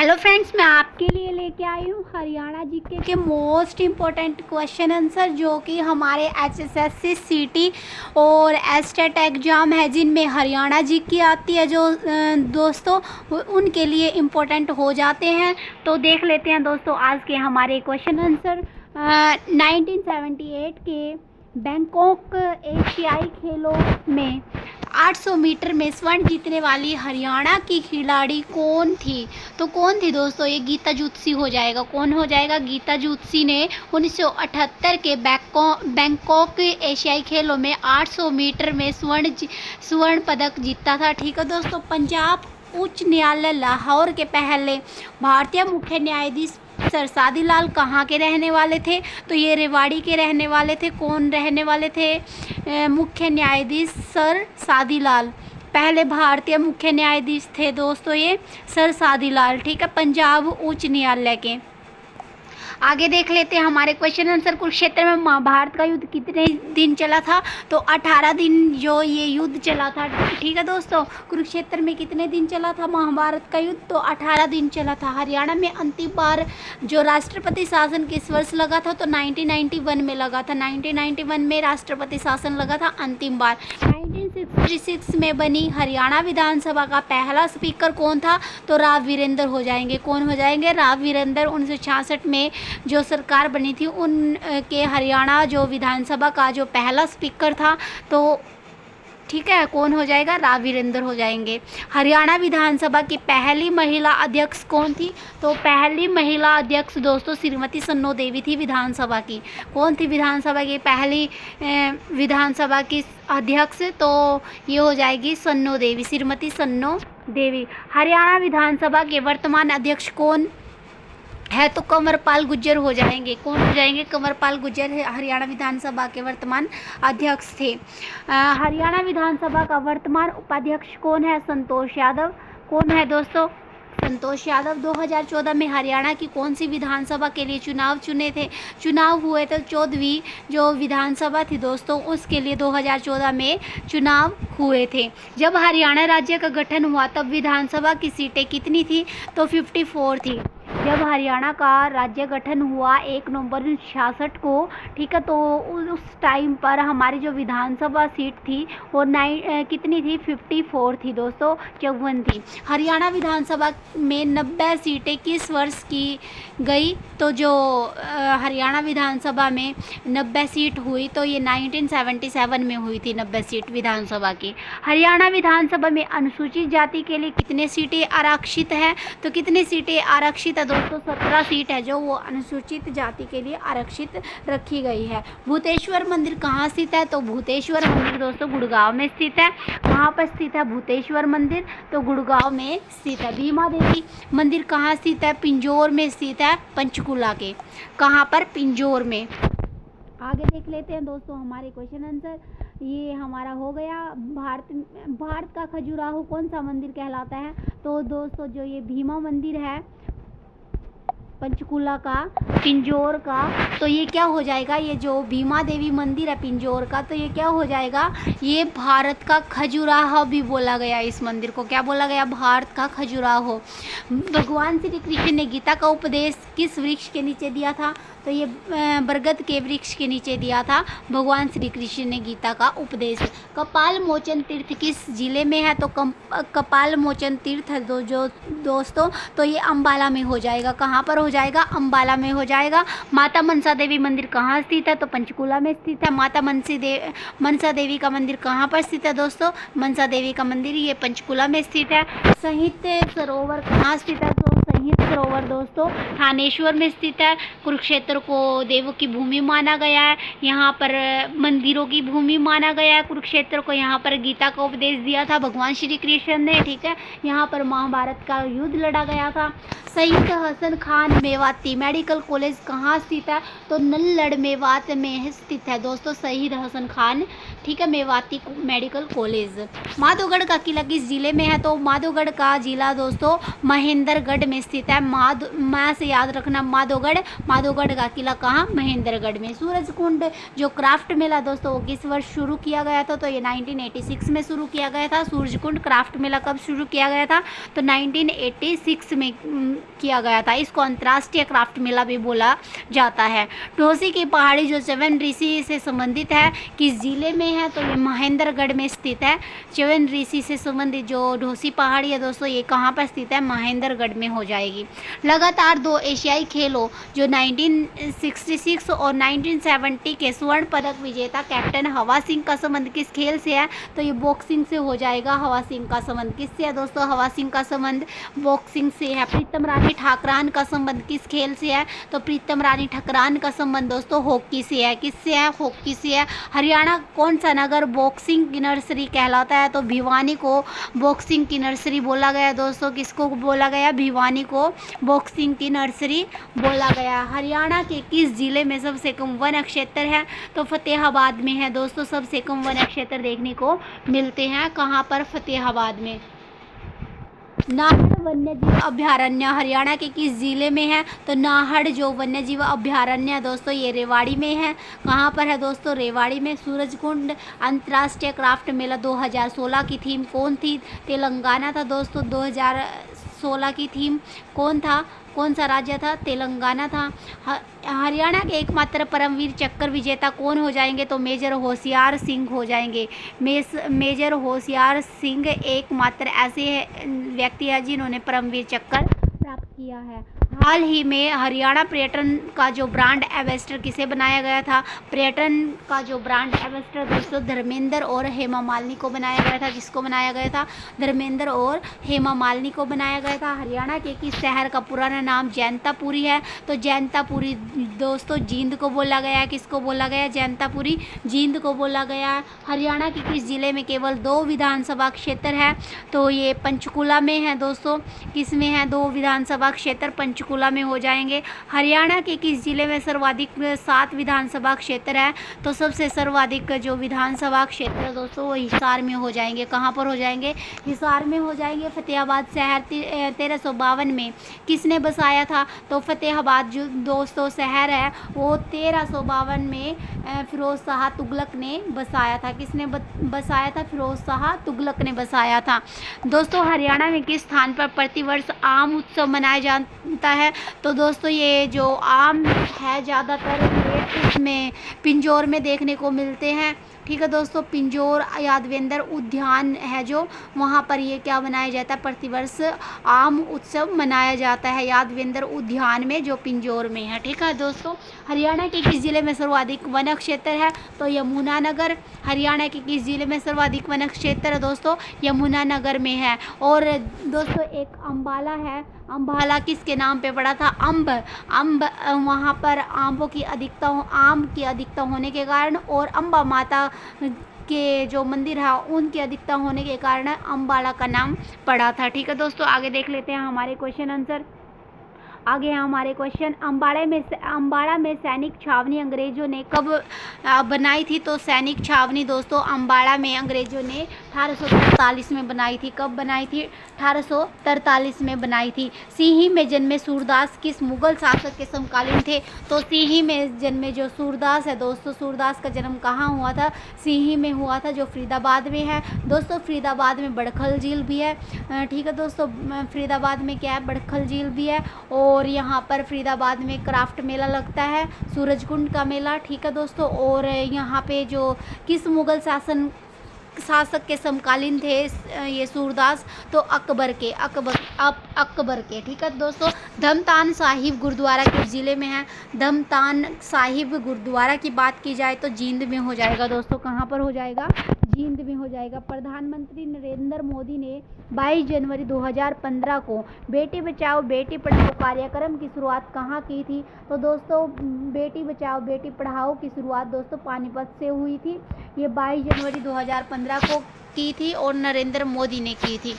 Hello friends, मैं आपके लिए लेके आई हूँ हरियाणा जीके के मोस्ट इम्पोर्टेंट क्वेश्चन आंसर, जो कि हमारे एचएसएससी सीटी और एस्टेट एग्ज़ाम है जिनमें हरियाणा जीके आती है, जो दोस्तों उनके लिए इम्पोर्टेंट हो जाते हैं। तो देख लेते हैं दोस्तों आज के हमारे क्वेश्चन आंसर। 1978 के बैंकॉक एशियाई खेलों में 800 मीटर में स्वर्ण जीतने वाली हरियाणा की खिलाड़ी कौन थी? तो कौन थी दोस्तों? ये गीता जूत्सी हो जाएगा। कौन हो जाएगा? गीता जूत्सी ने 1978 के बैंकॉक एशियाई खेलों में 800 मीटर में स्वर्ण पदक जीता था। ठीक है दोस्तों। पंजाब उच्च न्यायालय लाहौर के पहले भारतीय मुख्य न्यायाधीश सर सादीलाल कहाँ के रहने वाले थे? तो ये रेवाड़ी के रहने वाले थे। कौन रहने वाले थे? मुख्य न्यायाधीश सर सादीलाल, पहले भारतीय मुख्य न्यायाधीश थे दोस्तों ये सर सादीलाल। ठीक है, पंजाब उच्च न्यायालय के। आगे देख लेते हैं हमारे क्वेश्चन आंसर। कुरुक्षेत्र में महाभारत का युद्ध कितने दिन चला था? तो 18 दिन जो ये युद्ध चला था। ठीक है दोस्तों, कुरुक्षेत्र में कितने दिन चला था महाभारत का युद्ध? तो 18 दिन चला था। हरियाणा में अंतिम बार जो राष्ट्रपति शासन किस वर्ष लगा था? तो 1991 में लगा था। 1991 में राष्ट्रपति शासन लगा था अंतिम बार। 1966 में बनी हरियाणा विधानसभा का पहला स्पीकर कौन था? तो राव वीरेंद्र हो जाएंगे। कौन हो जाएंगे? राव वीरेंद्र। 1966 में जो सरकार बनी थी उनके हरियाणा जो विधानसभा का जो पहला स्पीकर था, तो ठीक है, कौन हो जाएगा? राव वीरेंद्र हो जाएंगे। हरियाणा विधानसभा की पहली महिला अध्यक्ष कौन थी? तो पहली महिला अध्यक्ष दोस्तों श्रीमती सन्नो देवी थी विधानसभा की। कौन थी विधानसभा की पहली विधानसभा की अध्यक्ष? तो ये हो जाएगी सन्नो देवी, श्रीमती सन्नो देवी। हरियाणा विधानसभा के वर्तमान अध्यक्ष कौन है? तो कंवरपाल गुर्जर हो जाएंगे। कौन हो जाएंगे? कंवरपाल गुर्जर हरियाणा विधानसभा के वर्तमान अध्यक्ष थे। हरियाणा विधानसभा का वर्तमान उपाध्यक्ष कौन है? संतोष यादव। कौन है दोस्तों? संतोष यादव। 2014 में हरियाणा की कौन सी विधानसभा के लिए चुनाव हुए थे? 14वीं जो विधानसभा थी दोस्तों, उसके लिए 2014 में चुनाव हुए थे। जब हरियाणा राज्य का गठन हुआ तब विधानसभा की सीटें कितनी थी? तो 54 थी। जब हरियाणा का राज्य गठन हुआ 1 नवंबर 1966 को, ठीक है, तो उस टाइम पर हमारी जो विधानसभा सीट थी वो कितनी थी? 54 थी दोस्तों, 54 थी। हरियाणा विधानसभा में 90 सीटें किस वर्ष की गई? तो जो हरियाणा विधानसभा में 90 सीट हुई तो ये 1977 में हुई थी 90 सीट विधानसभा की। हरियाणा विधानसभा में अनुसूचित जाति के लिए कितने सीटें आरक्षित है? तो कितनी सीटें आरक्षित है दोस्तों? 17 सीट है जो वो अनुसूचित जाति के लिए आरक्षित रखी गई है। भूतेश्वर मंदिर कहाँ स्थित है? तो भूतेश्वर मंदिर दोस्तों गुड़गांव में स्थित है। कहाँ पर स्थित है भूतेश्वर मंदिर? तो गुड़गांव में स्थित है। भीमा देवी मंदिर कहाँ स्थित है? पिंजौर में स्थित है, पंचकुला के। कहाँ पर? पिंजौर में। आगे देख लेते हैं दोस्तों हमारे क्वेश्चन आंसर। ये हमारा हो गया भारत का खजुराहो कौन सा मंदिर कहलाता है? तो दोस्तों जो ये भीमा मंदिर है पंचकुला का, पिंजौर का, तो ये क्या हो जाएगा? ये जो भीमा देवी मंदिर है पिंजौर का, तो ये क्या हो जाएगा? ये भारत का खजुराहो भी बोला गया। इस मंदिर को क्या बोला गया? भारत का खजुराहो। भगवान श्री कृष्ण ने गीता का उपदेश किस वृक्ष के नीचे दिया था? तो ये बरगद के वृक्ष के नीचे दिया था भगवान श्री कृष्ण ने गीता का उपदेश। कपाल मोचन तीर्थ किस जिले में है? तो कपाल मोचन तीर्थ जो दोस्तों, तो ये अंबाला में हो जाएगा। कहाँ पर हो जाएगा? अंबाला में हो जाएगा। माता मनसा देवी मंदिर कहाँ स्थित है? तो पंचकुला में स्थित है। माता मनसा देवी का मंदिर कहाँ पर स्थित है दोस्तों? मनसा देवी का मंदिर ये पंचकुला में स्थित है। संहित सरोवर कहाँ स्थित है? तो संहित सरोवर दोस्तों थानेश्वर में स्थित है। कुरुक्षेत्र को देवों की भूमि माना गया है, यहाँ पर मंदिरों की भूमि माना गया है कुरुक्षेत्र को। यहाँ पर गीता का उपदेश दिया था भगवान श्री कृष्ण ने। ठीक है, यहाँ पर महाभारत का युद्ध लड़ा गया था। सईद हसन खान मेवाती मेडिकल कॉलेज कहाँ स्थित है? तो नल्लड़ मेवात में स्थित है दोस्तों। सईद हसन खान ठीक है, मेवाती मेडिकल कॉलेज। माधोगढ़ का किला किस जिले में है? तो माधोगढ़ का जिला दोस्तों महेंद्रगढ़ में स्थित है। माँ से याद रखना माधोगढ़। माधोगढ़ का किला कहाँ? महेंद्रगढ़ में। सूरजकुंड जो क्राफ्ट मेला दोस्तों वो किस वर्ष शुरू किया गया था? तो ये 1986 में शुरू किया गया था। सूरजकुंड क्राफ्ट मेला कब शुरू किया गया था? तो 1986 में किया गया था। इसको अंतर्राष्ट्रीय क्राफ्ट मेला भी बोला जाता है। ढोसी की पहाड़ी जो च्यवन ऋषि से संबंधित है किस जिले में है? तो ये महेंद्रगढ़ में स्थित है। च्यवन ऋषि से संबंधित जो ढोसी पहाड़ी है दोस्तों ये कहाँ पर स्थित है? महेंद्रगढ़ में हो जाएगी। लगातार 2 एशियाई खेलों जो 1966 और 1970 के स्वर्ण पदक विजेता कैप्टन हवा सिंह का संबंध किस खेल से है? तो ये बॉक्सिंग से हो जाएगा। हवा सिंह का संबंध किससे है दोस्तों? हवा सिंह का संबंध बॉक्सिंग से है। प्रीतम रानी ठाकरान का संबंध किस खेल से है? तो प्रीतम रानी ठाकरान का संबंध दोस्तों हॉकी से है। किससे है? हॉकी से है। हरियाणा कौन सा नगर बॉक्सिंग की नर्सरी कहलाता है? तो भिवानी को बॉक्सिंग की नर्सरी बोला गया दोस्तों। किसको बोला गया? भिवानी को बॉक्सिंग की नर्सरी बोला गया। हरियाणा के किस जिले में सबसे कम वन क्षेत्र है? तो फतेहाबाद में है दोस्तों। सबसे कम वन क्षेत्र देखने को मिलते हैं कहाँ पर? फतेहाबाद में। नाहड़ वन्यजीव अभयारण्य हरियाणा के किस जिले में है? तो नाहड़ जो वन्यजीव अभयारण्य है दोस्तों ये रेवाड़ी में है। कहाँ पर है दोस्तों? रेवाड़ी में। सूरजकुंड अंतर्राष्ट्रीय क्राफ्ट मेला 2016 की थीम कौन थी? तेलंगाना था दोस्तों। 2016 की थीम कौन था? कौन सा राज्य था? तेलंगाना था। हरियाणा के एकमात्र परमवीर चक्र विजेता कौन हो जाएंगे? तो मेजर होशियार सिंह हो जाएंगे। मेजर होशियार सिंह एकमात्र ऐसे व्यक्ति है जिन्होंने परमवीर चक्र प्राप्त किया है। हाल ही में हरियाणा पर्यटन का जो ब्रांड एम्बेसडर किसे बनाया गया था? पर्यटन का जो ब्रांड एम्बेसडर दोस्तों धर्मेंद्र और हेमा मालिनी को बनाया गया था। किसको बनाया गया था? धर्मेंद्र और हेमा मालिनी को बनाया गया था। हरियाणा के किस शहर का पुराना नाम जैंतापुरी है? तो जैंतापुरी दोस्तों जींद को बोला गया। किसको बोला गया? जैंतापुरी जींद को बोला गया। हरियाणा के किस जिले में केवल 2 विधानसभा क्षेत्र है? तो ये पंचकुला में है दोस्तों। किस में है? 2 विधानसभा क्षेत्र पंचकुला में हो जाएंगे। हरियाणा के किस जिले में सर्वाधिक 7 विधानसभा क्षेत्र है? तो सबसे सर्वाधिक जो विधानसभा क्षेत्र है दोस्तों वो हिसार में हो जाएंगे। कहाँ पर हो जाएंगे? हिसार में हो जाएंगे। फतेहाबाद शहर 1352 में किसने बसाया था? तो फतेहाबाद जो दोस्तों शहर है वो 1352 में फिरोज शाह तुगलक ने बसाया था। किसने बसाया था? फिरोज शाह तुगलक ने बसाया था। दोस्तों हरियाणा में किस स्थान पर प्रतिवर्ष आम उत्सव मनाया जाता है? तो दोस्तों ये जो आम है ज़्यादातर ये इसमें पिंजौर में देखने को मिलते हैं। ठीक है दोस्तों, पिंजौर यादवेंद्र उद्यान है जो वहाँ पर ये क्या मनाया जाता है? प्रतिवर्ष आम उत्सव मनाया जाता है यादवेंद्र उद्यान में जो पिंजौर में है। ठीक है दोस्तों, हरियाणा के किस जिले में सर्वाधिक वन क्षेत्र है? तो यमुनानगर। हरियाणा के किस जिले में सर्वाधिक वन क्षेत्र है दोस्तों? यमुनानगर में है। और दोस्तों एक अम्बाला है। अम्बाला किसके नाम पे पड़ा था? अम्ब वहाँ पर आम की अधिकता होने के कारण और अम्बा माता के जो मंदिर है उनकी अधिकता होने के कारण अम्बाला का नाम पड़ा था। ठीक है दोस्तों, आगे देख लेते हैं हमारे क्वेश्चन आंसर। आगे है हमारे क्वेश्चन। अम्बाड़ा में सैनिक छावनी अंग्रेजों ने कब बनाई थी? तो सैनिक छावनी दोस्तों अम्बाड़ा में अंग्रेजों ने 1843 में बनाई थी। कब बनाई थी? 1843 में बनाई थी। सिंही में जन्मे सूरदास किस मुगल शासक के समकालीन थे? तो सिंही में जन्मे जो सूरदास है दोस्तों, सूरदास का जन्म कहाँ हुआ था? सिंही में हुआ था जो फरीदाबाद में है दोस्तों। फरीदाबाद में बड़खल झील भी है। ठीक है दोस्तों, फरीदाबाद में क्या है? बड़खल झील भी है। और यहाँ पर फरीदाबाद में क्राफ्ट मेला लगता है, सूरजकुंड का मेला। ठीक है दोस्तों, और यहाँ पे जो किस मुगल शासक के समकालीन थे ये सूरदास? तो अकबर के। ठीक है दोस्तों, धमतान साहिब गुरुद्वारा किस जिले में है? धमतान साहिब गुरुद्वारा की बात की जाए तो जींद में हो जाएगा दोस्तों। कहाँ पर हो जाएगा? जींद में हो जाएगा। प्रधानमंत्री नरेंद्र मोदी ने 22 जनवरी 2015 को बेटी बचाओ बेटी पढ़ाओ कार्यक्रम की शुरुआत कहाँ की थी? तो दोस्तों बेटी बचाओ बेटी पढ़ाओ की शुरुआत दोस्तों पानीपत से हुई थी। ये 22 जनवरी 2015 को की थी और नरेंद्र मोदी ने की थी।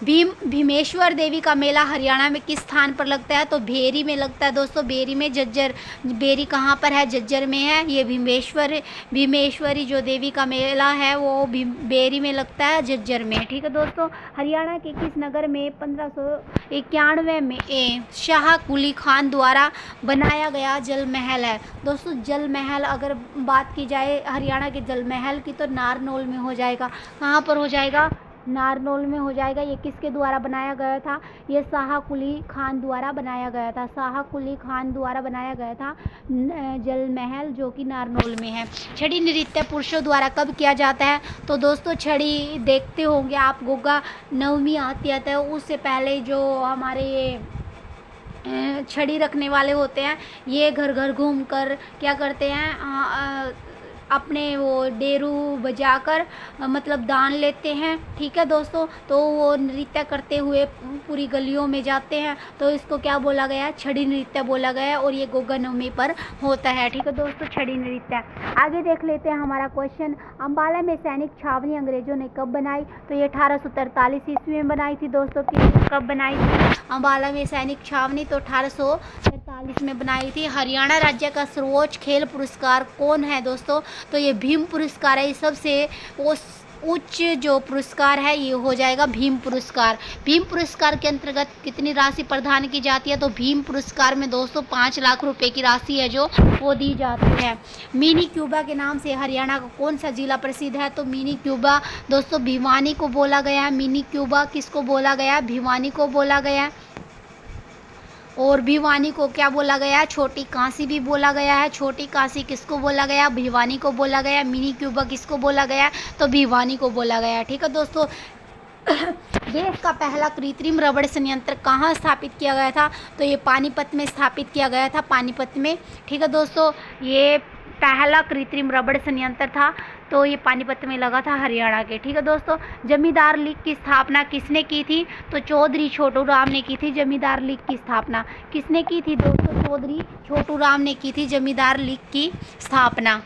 भीमेश्वर देवी का मेला हरियाणा में किस स्थान पर लगता है? तो भेरी में लगता है दोस्तों, भेरी में। झज्जर, भेरी कहाँ पर है? झज्जर में है। ये भीमेश्वरी जो देवी का मेला है वो भेरी में लगता है, झज्जर में। ठीक है दोस्तों। हरियाणा के किस नगर में 1591 में शाह कुली खान द्वारा बनाया गया जल महल है? दोस्तों जल महल अगर बात की जाए हरियाणा के जल महल की तो नारनौल में हो जाएगा। कहाँ पर हो जाएगा? नारनौल में हो जाएगा। ये किसके द्वारा बनाया गया था? ये शाह कुली खान द्वारा बनाया गया था। शाह कुली खान द्वारा बनाया गया था जल महल, जो कि नारनौल में है। छड़ी नृत्य पुरुषों द्वारा कब किया जाता है? तो दोस्तों छड़ी देखते होंगे आप, गोगा नवमी आती है तो उससे पहले जो हमारे ये छड़ी रखने वाले होते हैं, ये घर घर घूम कर क्या करते हैं, अपने वो डेरू बजाकर मतलब दान लेते हैं। ठीक है दोस्तों। तो वो नृत्य करते हुए पूरी गलियों में जाते हैं, तो इसको क्या बोला गया है? छड़ी नृत्य बोला गया है, और ये गोगा नवमी पर होता है। ठीक है दोस्तों, छड़ी नृत्य। आगे देख लेते हैं हमारा क्वेश्चन। अम्बाला में सैनिक छावनी अंग्रेजों ने कब बनाई? तो ये 1843 ईस्वी में बनाई थी दोस्तों। कब बनाई थी अम्बाला में सैनिक छावनी? तो 1843 में बनाई थी। हरियाणा राज्य का सर्वोच्च खेल पुरस्कार कौन है दोस्तों? तो ये भीम पुरस्कार है। ये सबसे उच्च जो पुरस्कार है ये हो जाएगा भीम पुरस्कार। भीम पुरस्कार के अंतर्गत कितनी राशि प्रदान की जाती है? तो भीम पुरस्कार में दोस्तों 5 लाख रुपए की राशि है जो वो दी जाती है। मिनी क्यूबा के नाम से हरियाणा का कौन सा जिला प्रसिद्ध है? तो मिनी क्यूबा दोस्तों भिवानी को बोला गया है। मिनी क्यूबा किसको बोला गया है? भिवानी को बोला गया है। और भिवानी को क्या बोला गया? छोटी काशी भी बोला गया है। छोटी काशी किसको बोला गया? भिवानी को बोला गया। मिनी क्यूबा किसको बोला गया? तो भिवानी को बोला गया। ठीक है दोस्तों। देश का पहला कृत्रिम रबड़ संयंत्र कहाँ स्थापित किया गया था? तो ये पानीपत में स्थापित किया गया था, पानीपत में। ठीक है दोस्तों, ये पहला कृत्रिम रबड़ संयंत्र था, तो ये पानीपत में लगा था, हरियाणा के। ठीक है दोस्तों। जमींदार लीग की स्थापना किसने की थी? तो चौधरी छोटू राम ने की थी। जमींदार लीग की स्थापना किसने की थी दोस्तों? चौधरी छोटू राम ने की थी जमींदार लीग की स्थापना।